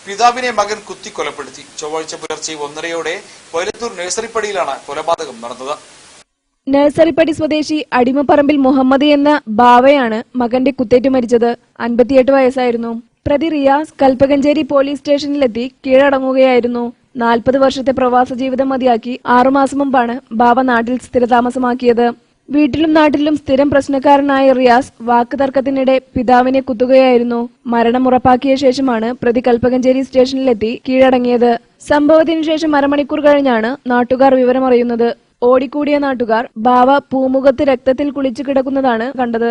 പിതാവിനെ മകൻ കുത്തി കൊലപ്പെടുത്തി. ചൊവ്വാഴ്ച പുലർച്ചെ 1:30 കൊയിലത്തൂർ നഴ്സറിപ്പടിയിലാണ് കൊലപാതകം നടന്നത്. നഴ്സറിപ്പടി സ്വദേശി അടിമപ്പറമ്പിൽ മുഹമ്മദ് എന്ന ബാവയാണ് മകന്റെ കുത്തേറ്റ് മരിച്ചത്. 58 വയസ്സായിരുന്നു. പ്രതി റിയാസ് കൽപ്പകഞ്ചേരി പോലീസ് സ്റ്റേഷനിലെത്തി കീഴടങ്ങുകയായിരുന്നു. 40 വർഷത്തെ പ്രവാസ ജീവിതം മതിയാക്കി 6 മാസം മുമ്പാണ് ബാവ നാട്ടിൽ സ്ഥിരതാമസമാക്കിയത്. വീട്ടിലും നാട്ടിലും സ്ഥിരം പ്രശ്നക്കാരനായ റിയാസ് വാക്ക് തർക്കത്തിനിടെ പിതാവിനെ കുത്തുകയായിരുന്നു. മരണം ഉറപ്പാക്കിയ ശേഷമാണ് പ്രതി കൽപ്പകഞ്ചേരി സ്റ്റേഷനിലെത്തി കീഴടങ്ങിയത്. സംഭവത്തിനു ശേഷം അരമണിക്കൂർ കഴിഞ്ഞാണ് നാട്ടുകാർ വിവരമറിയുന്നത്. ഓടിക്കൂടിയ നാട്ടുകാർ ബാവ പൂമുഖത്ത് രക്തത്തിൽ കുളിച്ചു കിടക്കുന്നതാണ് കണ്ടത്.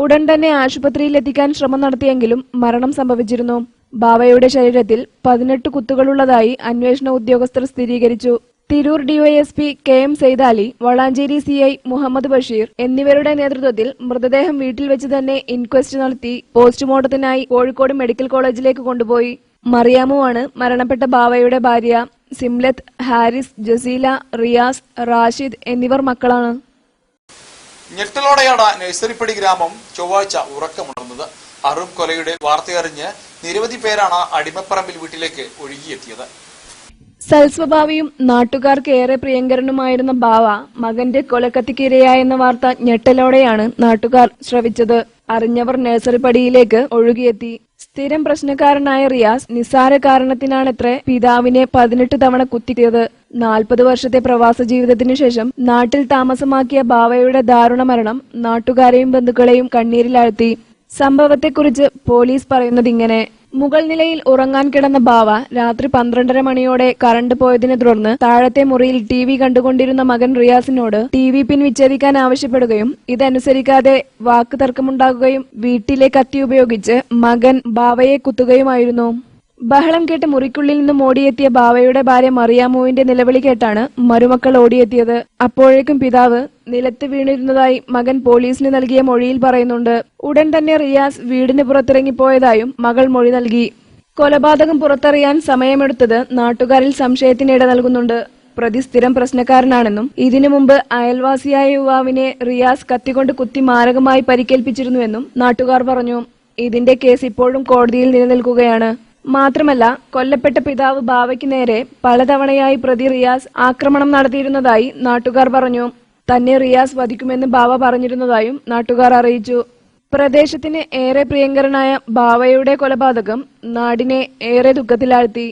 ഉടൻ തന്നെ ആശുപത്രിയിൽ എത്തിക്കാൻ ശ്രമം നടത്തിയെങ്കിലും മരണം സംഭവിച്ചിരുന്നു. ബാവയുടെ ശരീരത്തിൽ 18 കുത്തുകളുള്ളതായി അന്വേഷണ ഉദ്യോഗസ്ഥർ സ്ഥിരീകരിച്ചു. Tirur DYSP KM Saidali, Valanchery CI Muhammad Basheer എന്നിവരുടെ നേതൃത്വത്തിൽ മൃതദേഹം വീട്ടിൽ വെച്ച് തന്നെ ഇൻക്വസ്റ്റ് നടത്തി പോസ്റ്റ്മോർട്ടത്തിനായി കോഴിക്കോട് മെഡിക്കൽ കോളേജിലേക്ക് കൊണ്ടുപോയി. മറിയാമുവാണ് മരണപ്പെട്ട ബാവയുടെ ഭാര്യ. സിംലത്ത്, ഹാരിസ്, ജസീല, റിയാസ്, റാഷിദ് എന്നിവർ മക്കളാണ്. ഞെട്ടലോടെയാണ് നഴ്സറിപ്പടി ഗ്രാമം ചൊവ്വാഴ്ച ഉറക്കമുണർന്നത്. അറും കൊലയുടെ വാർത്തയറിഞ്ഞ് നിരവധി പേരാണ് അടിമപ്പറമ്പിൽ വീട്ടിലേക്ക് ഒഴുകിയെത്തിയത്. സൽസ്വഭാവിയും നാട്ടുകാർക്ക് ഏറെ പ്രിയങ്കരനുമായിരുന്ന ബാവ മകന്റെ കൊലക്കത്തിക്കിരയായെന്ന വാർത്ത ഞെട്ടലോടെയാണ് നാട്ടുകാർ ശ്രവിച്ചത്. അറിഞ്ഞവർ നഴ്സറിപ്പടിയിലേക്ക് ഒഴുകിയെത്തി. സ്ഥിരം പ്രശ്നക്കാരനായ റിയാസ് നിസ്സാര കാരണത്തിനാണത്രേ പിതാവിനെ 18 തവണ കുത്തിയത്. 40 വർഷത്തെ പ്രവാസ ജീവിതത്തിനു ശേഷം നാട്ടിൽ താമസമാക്കിയ ബാവയുടെ ദാരുണ മരണം നാട്ടുകാരെയും ബന്ധുക്കളെയും കണ്ണീരിലാഴ്ത്തി. സംഭവത്തെക്കുറിച്ച് പോലീസ് പറയുന്നതിങ്ങനെ: മുകൾ നിലയിൽ ഉറങ്ങാൻ കിടന്ന ബാവ രാത്രി 12:30 മണിയോടെ കറണ്ട് പോയതിനെ തുടർന്ന് താഴത്തെ മുറിയിൽ TV കണ്ടുകൊണ്ടിരുന്ന മകൻ റിയാസിനോട് TV പിൻ വിച്ഛേദിക്കാൻ ആവശ്യപ്പെടുകയും ഇതനുസരിക്കാതെ വാക്ക് തർക്കമുണ്ടാകുകയും വീട്ടിലെ കത്തി ഉപയോഗിച്ച് മകൻ ബാവയെ കുത്തുകയുമായിരുന്നു. ബഹളം കേട്ട് മുറിക്കുള്ളിൽ നിന്നും ഓടിയെത്തിയ ബാവയുടെ ഭാര്യ മറിയാമുവിന്റെ നിലവിളി കേട്ടാണ് മരുമക്കൾ ഓടിയെത്തിയത്. അപ്പോഴേക്കും പിതാവ് നിലത്ത് വീണിരുന്നതായി മകൻ പോലീസിന് നൽകിയ മൊഴിയിൽ പറയുന്നുണ്ട്. ഉടൻ തന്നെ റിയാസ് വീടിന് പുറത്തിറങ്ങിപ്പോയതായും മകൾ മൊഴി നൽകി. കൊലപാതകം പുറത്തറിയാൻ സമയമെടുത്തത് നാട്ടുകാരിൽ സംശയത്തിനിട നൽകുന്നുണ്ട്. പ്രതി സ്ഥിരം പ്രശ്നക്കാരനാണെന്നും ഇതിനു മുമ്പ് അയൽവാസിയായ യുവാവിനെ റിയാസ് കത്തികൊണ്ട് കുത്തി മാരകമായി പരിക്കേൽപ്പിച്ചിരുന്നുവെന്നും നാട്ടുകാർ പറഞ്ഞു. ഇതിന്റെ കേസ് ഇപ്പോഴും കോടതിയിൽ നിലനിൽക്കുകയാണ്. മാത്രമല്ല, കൊല്ലപ്പെട്ട പിതാവ് ബാവയ്ക്ക് നേരെ പലതവണയായി പ്രതി റിയാസ് ആക്രമണം നടത്തിയിരുന്നതായി നാട്ടുകാർ പറഞ്ഞു. തന്നെ റിയാസ് വധിക്കുമെന്ന് ബാവ പറഞ്ഞിരുന്നതായും നാട്ടുകാർ അറിയിച്ചു. പ്രദേശത്തിന് ഏറെ പ്രിയങ്കരനായ ബാവയുടെ കൊലപാതകം നാടിനെ ഏറെ ദുഃഖത്തിലാഴ്ത്തി.